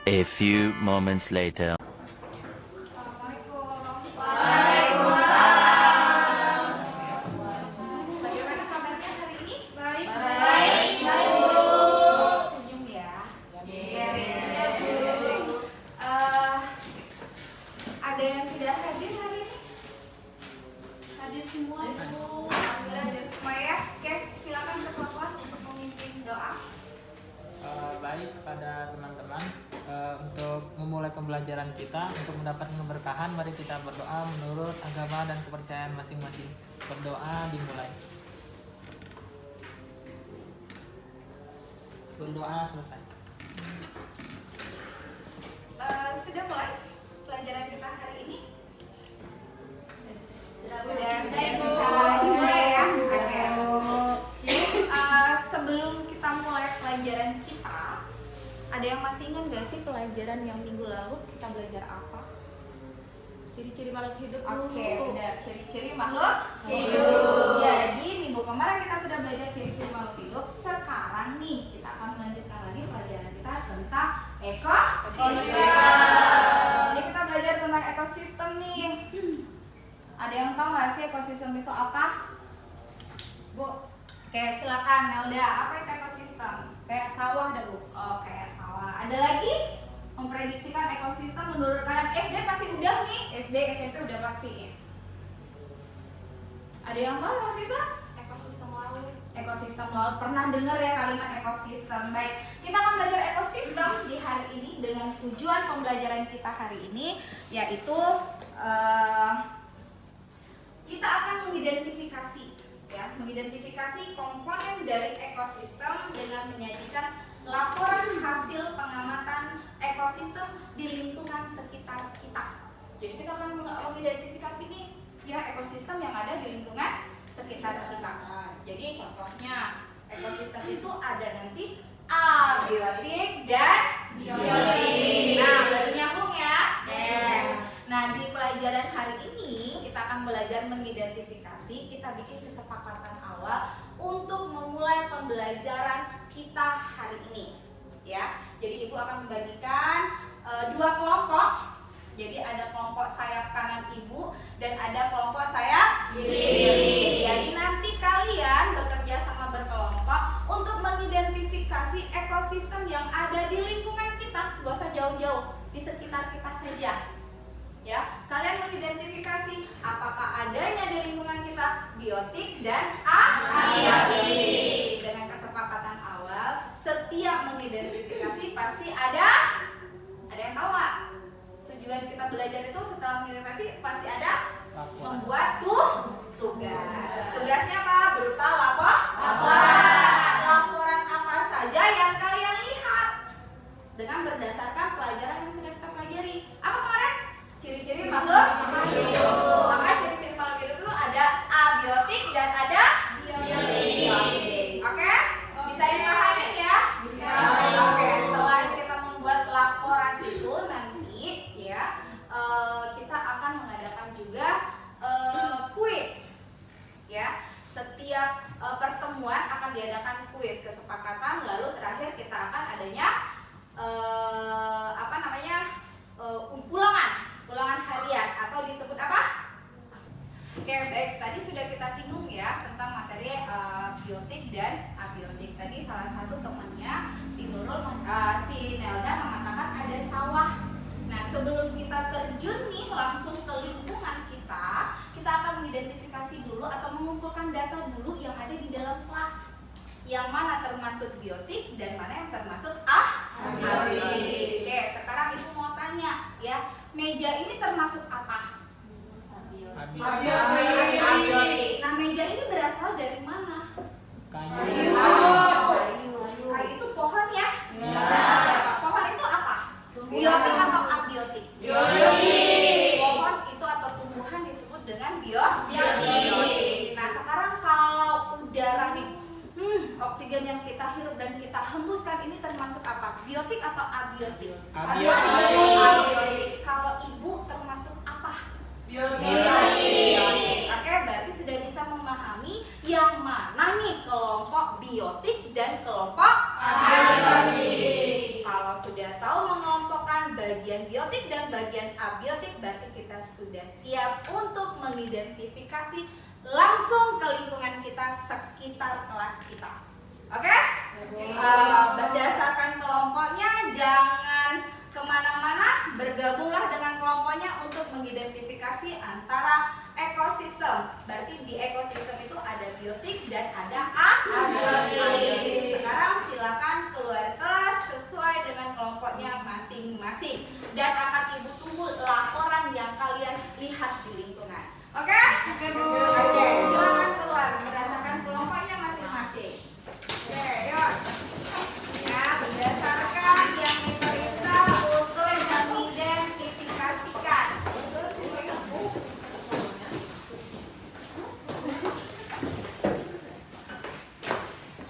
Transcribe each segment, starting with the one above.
A few moments later. Bagaimana kabarnya hari ini? Baik. Senyum ya. Ada yang tidak hadir hari ini? Hadir semua itu. Alhamdulillah hadir semua ya. Oke, silakan ketua kelas untuk memimpin doa. Baik kepada teman-teman, untuk memulai pembelajaran kita untuk mendapatkan keberkahan, mari kita berdoa menurut agama dan kepercayaan masing-masing. Berdoa dimulai. Berdoa selesai. Sudah mulai pelajaran kita hari ini? Sudah bisa dimulai ya. Oke. Jadi sebelum kita mulai pelajaran kita, ada yang masih ingat gak sih pelajaran yang minggu lalu kita belajar apa? Ciri-ciri makhluk hidup. Oke, benar. Ciri-ciri makhluk hidup. Jadi minggu kemarin kita sudah belajar ciri-ciri makhluk hidup. Sekarang nih kita akan melanjutkan lagi pelajaran kita tentang ekosistem. Jadi kita belajar tentang ekosistem nih. Ada yang tahu nggak sih ekosistem itu apa? Bu. Oke, silakan Nelda. Apa itu ekosistem? Kayak sawah dah, Bu. Oh, kayak sawah. Ada lagi? Memprediksikan ekosistem menurut kalian. SD pasti udah nih. SD, SMP udah pasti ya. Ada yang tahu ekosistem? Ekosistem laut. Ekosistem laut. Pernah dengar ya kalimat ekosistem? Baik, kita akan belajar ekosistem di hari ini dengan tujuan pembelajaran kita hari ini, yaitu kita akan mengidentifikasi komponen dari ekosistem dengan menyajikan laporan hasil pengamatan ekosistem di lingkungan sekitar kita. Jadi kita akan mengidentifikasi nih ya ekosistem yang ada di lingkungan sekitar kita. Jadi contohnya ekosistem itu ada nanti abiotik dan biotik. Nah, baru nyambung ya. Nah, di pelajaran hari ini kita akan belajar mengidentifikasi. Kita bikin kesepakatan awal untuk memulai pembelajaran kita hari ini. Ya, jadi ibu akan membagikan dua kelompok. Jadi ada kelompok sayap kanan ibu dan ada kelompok sayap kiri. Jadi nanti kalian bekerja sama berkelompok untuk mengidentifikasi ekosistem yang ada di lingkungan kita. Gak usah jauh-jauh, di sekitar kita saja. Ya, kalian mengidentifikasi apakah adanya di lingkungan kita biotik dan abiotik. Dengan kesepakatan awal, setiap mengidentifikasi pasti ada yang tahu nggak? Tujuan kita belajar itu setelah mengidentifikasi pasti ada membuat tugas. Tugasnya apa? Berupa laporan apa saja yang kalian lihat dengan berdasarkan pelajaran yang sudah kita pelajari. Apa kemarin? Ciri-ciri makhluk hidup. Maka ciri-ciri makhluk hidup itu ada abiotik dan ada biotik. Oke? Bisa dipahami ya? Bisa. Oke, selain kita membuat laporan itu nanti ya, kita akan mengadakan juga kuis. Ya, setiap pertemuan akan diadakan kuis kesepakatan. Lalu terakhir kita akan adanya ulangan harian atau disebut apa? Oke, baik. Tadi sudah kita singgung ya tentang materi biotik dan abiotik. Tadi salah satu temannya si Nelda mengatakan ada sawah. Nah, sebelum kita terjun nih langsung ke lingkungan kita akan mengidentifikasi dulu atau mengumpulkan data dulu yang ada di dalam kelas. Yang mana termasuk biotik dan mana yang termasuk abiotik. Oke, sekarang ibu mau tanya ya, meja ini termasuk apa? Abiotik. Nah, meja ini berasal dari mana? Kayu. Kayu itu pohon ya? Nah, pohon itu apa? Biotik atau abiotik? Biotik. Pohon itu atau tumbuhan disebut dengan biotik. Nah, sekarang kalau udara nih, oksigen yang kita hirup dan kita hembuskan ini termasuk apa? Biotik atau abiotik? Abiotik. Kalau ibu termasuk apa? Biotik. Oke, berarti sudah bisa memahami yang mana nih kelompok biotik dan kelompok abiotik. Kalau sudah tahu mengelompokkan bagian biotik dan bagian abiotik, berarti kita sudah siap untuk mengidentifikasi langsung ke lingkungan kita sekitar kelas kita. Oke? Berdasarkan kelompoknya, jangan kemana-mana, bergabunglah dengan kelompoknya untuk mengidentifikasi antara ekosistem. Berarti di ekosistem itu ada biotik dan ada abiotik. Sekarang silakan keluar kelas sesuai dengan kelompoknya masing-masing, dan akan Ibu tunggu laporan yang kalian lihat di lingkungan. Oke? Oke, silakan keluar berdasarkan kelompoknya masing-masing. Oke, yuk. Ya, berdasarkan yang diperiksa untuk mengidentifikasikan.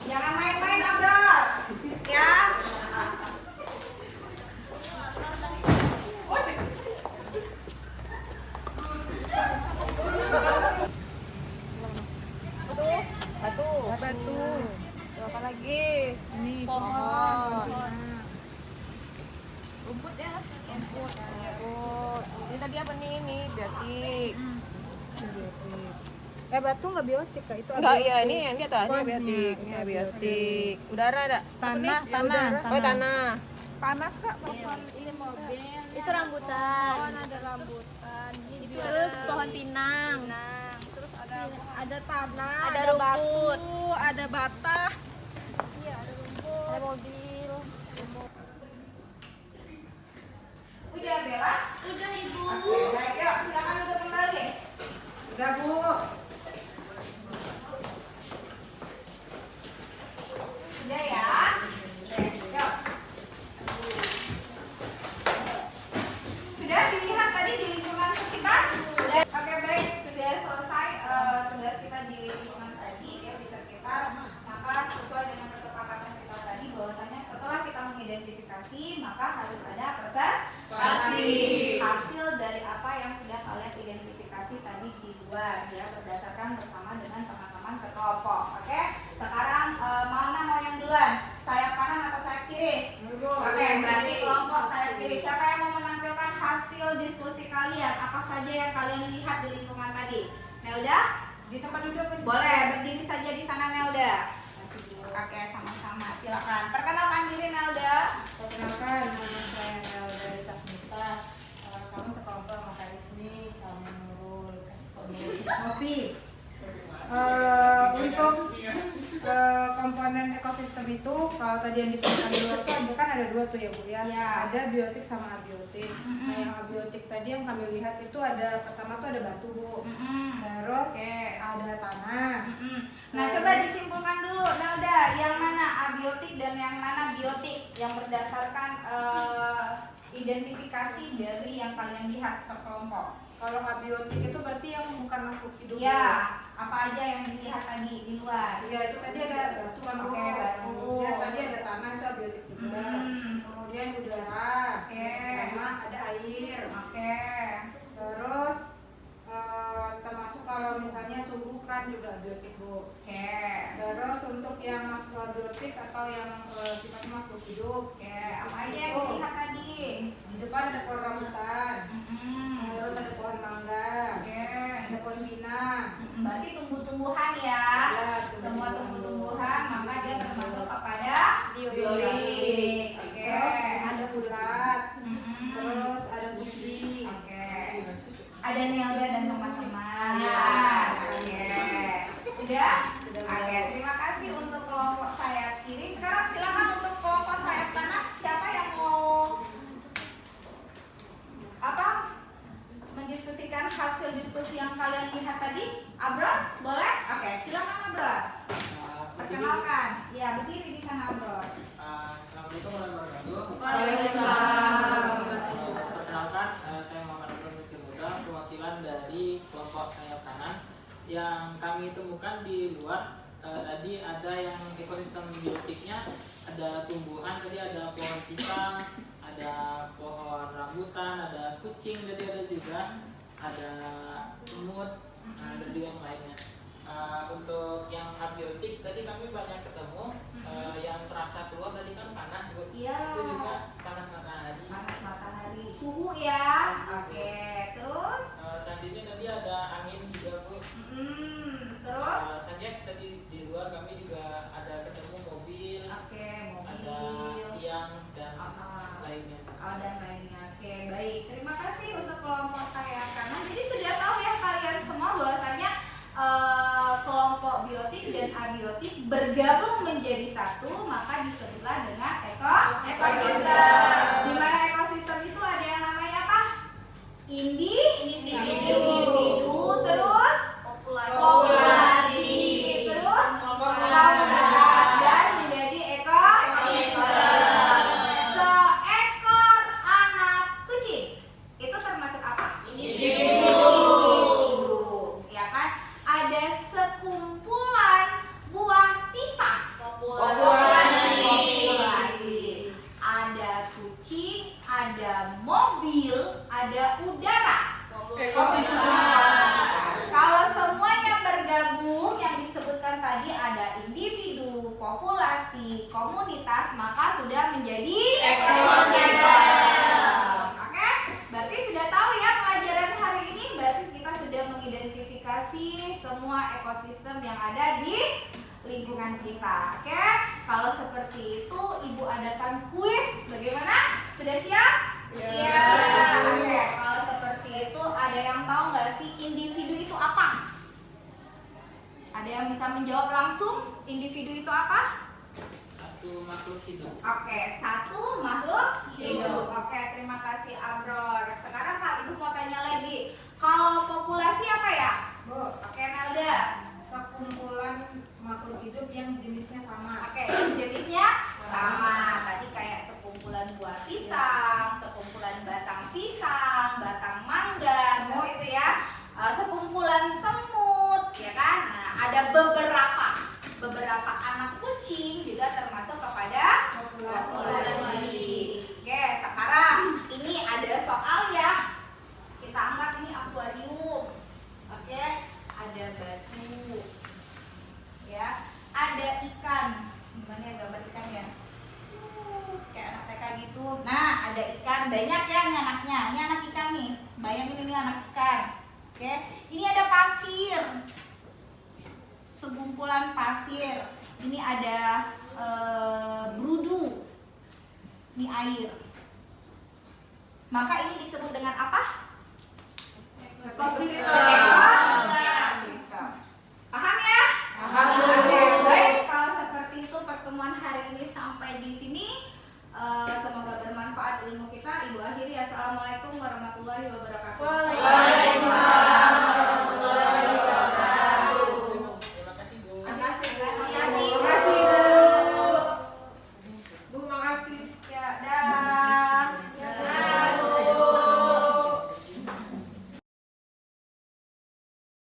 Jangan main-main, Abrar. Ya. Batu. Apa lagi? Ini pohon. Rumput ya? Rumput. Ini tadi apa nih? Ini biotik. Batu nggak biotik kak, itu Enggak, abiotik. ya ini yang di atasnya biotik. Ini biotik. Udara ada? Tanah, Apa nih? Oh, tanah. Panas kak, Ini mobil. Itu rambutan. Ada rambutan. Terus pohon pinang. Terus ada tanah, Ada rumput. batu, ada bata. Iya, ada rumput. Ada mobil. Udah, Bella? Udah, Ibu. Oke, baik, yuk silakan duduk kembali. udah bu. Sudah ya? Oke, yuk. Sudah dilihat tadi di lingkungan sekitar? Sudah. Oke, baik, sudah selesai tugas kita di lingkungan tadi ya, di sekitar. Maka sesuai dengan kesepakatan kita tadi bahwasanya setelah kita mengidentifikasi, maka harus ada presentasi hasil dari apa yang sudah kalian identifikasi tadi di luar ya, berdasarkan bersama dengan teman-teman sekelompok. Oke, sekarang mana mau yang duluan? Sayap kanan atau sayap kiri? Oke, berarti kelompok sayap kiri. Siapa yang mau menampilkan hasil diskusi kalian? Apa saja yang kalian lihat di lingkungan tadi? Nelda? Di tempat duduk apa di Boleh berdiri saja di sana, Nelda. Oke, sama-sama. Silakan. Perkenalkan diri, Nelda. Perkenalkan, nama saya Nelda Sasmita. Kamu sekelompok sama Kak Rizmi sama Nurul. Novi. Untuk komponen ekosistem itu, kalau tadi yang ditemukan di luar itu kan ada dua tuh ya Bu ya. Iya. Ada biotik sama abiotik. Nah yang abiotik tadi yang kami lihat itu ada, pertama tuh ada batu Bu. Terus Oke. ada tanah. Nah, coba disimpulkan dulu, Nelda, yang mana abiotik dan yang mana biotik yang berdasarkan identifikasi dari yang kalian lihat per kelompok. Kalau abiotik itu berarti yang bukan makhluk hidup. Ya, apa aja yang dilihat tadi di luar? Ya itu tadi ada batu kan. Oke, batu. Kemudian tadi ada tanah, itu abiotik juga. Kemudian udara. Oke. Sama ada air. Oke. Terus termasuk kalau misalnya suhu kan juga abiotik Bu. Oke. Terus untuk yang abiotik atau yang sifatnya makhluk hidup. Oke, apa aja yang dilihat tadi? Di depan ada pohon rambutan. Terus ada pohon mangga. Oke. Ada pohon pinang. Berarti tumbuh-tumbuhan ya. Ya, Semua tumbuh-tumbuhan maka dia termasuk kepada biotik. Oke. Terus ada ulat. Mm-mm. Terus ada bumi. Oke. Ada Nelda dan teman-teman. Ya. Oke. Sudah? Oke, terima kasih untuk kelompok sayap kiri. Sekarang silakan untuk kelompok sayap kanan. Siapa yang mau mendiskusikan hasil diskusi yang kalian lihat tadi? Abrar, boleh? Oke, silakan Abrar. Perkenalkan. Ya, berdiri di sana Abrar. Assalamualaikum warahmatullahi wabarakatuh. Waalaikumsalam. Perkenalkan, saya Muhammad Abdul Muda, perwakilan dari kelompok sayap kanan. Yang kami temukan di luar tadi ada yang ekosistem biotiknya, ada tumbuhan, tadi ada pohon pisang, ada pohon rambutan, ada kucing, jadi ada juga ada semut, ada juga yang lainnya. Untuk yang abiotik tadi kami banyak ketemu, yang terasa keluar tadi kan panas Bu. Iya. Itu juga panas matahari. Panas matahari. suhu ya. Oke, terus Selanjutnya tadi ada angin juga Bu. terus Selanjutnya tadi di luar kami juga ada ketemu mobil, oke, ada mobil. tiang dan Ah. lainnya. Oh, dan lainnya. Oke, baik. Terima kasih untuk kelompok saya karena jadi sudah tahu ya kalian semua bahwasanya kelompok biotik dan abiotik bergabung menjadi satu, maka disebutlah dengan ekosistem. Di mana ekosistem itu ada yang namanya apa? Individu, terus populasi, terus komunitas dan menjadi ekosistem. Seekor anak kucing itu termasuk apa? Individu, ya kan? Ada sekumpulan buah pisang. Populasi. Ada kucing, ada mobil, ada udara. Kalau semuanya bergabung yang disebutkan tadi ada individu, populasi, komunitas, maka sudah menjadi ekosistem. Oke? Berarti sudah tahu ya pelajaran hari ini, berarti kita sudah mengidentifikasi semua ekosistem yang ada di lingkungan kita. Oke? Kalau seperti itu, Ibu adakan kuis. Bagaimana? Sudah siap? Siap. Oke, kalau seperti itu ada yang tahu nggak sih individu itu apa? Ada yang bisa menjawab langsung? Individu itu apa? Satu makhluk hidup. Oke, satu makhluk hidup. Oke, terima kasih Abror. Sekarang Kak Ibu mau tanya lagi. Kalau populasi apa ya? Bu, Oke, Nelda. sekumpulan makhluk hidup yang jenisnya sama. Oke, yang jenisnya sama. Tadi kayak sekumpulan buah pisang, sekumpulan batang pisang, batang mangga, semua itu ya. Sekumpulan semut, ya kan? Nah, ada beberapa anak kucing juga termasuk kepada populasi. Oke, sekarang ini ada soal ya. Kita anggap ini akuarium. Oke, ada batu. Ya, ada ikan. Gimana ya gambar ikan ya? Kayak anak TK gitu. Nah, ada ikan banyak ya ini anaknya. Ini anak ikan nih. Bayangin ini anak ikan. Oke, ini ada pasir. Segumpulan pasir. Ini ada berudu. Ini air. Maka ini disebut dengan apa? Ekosistem.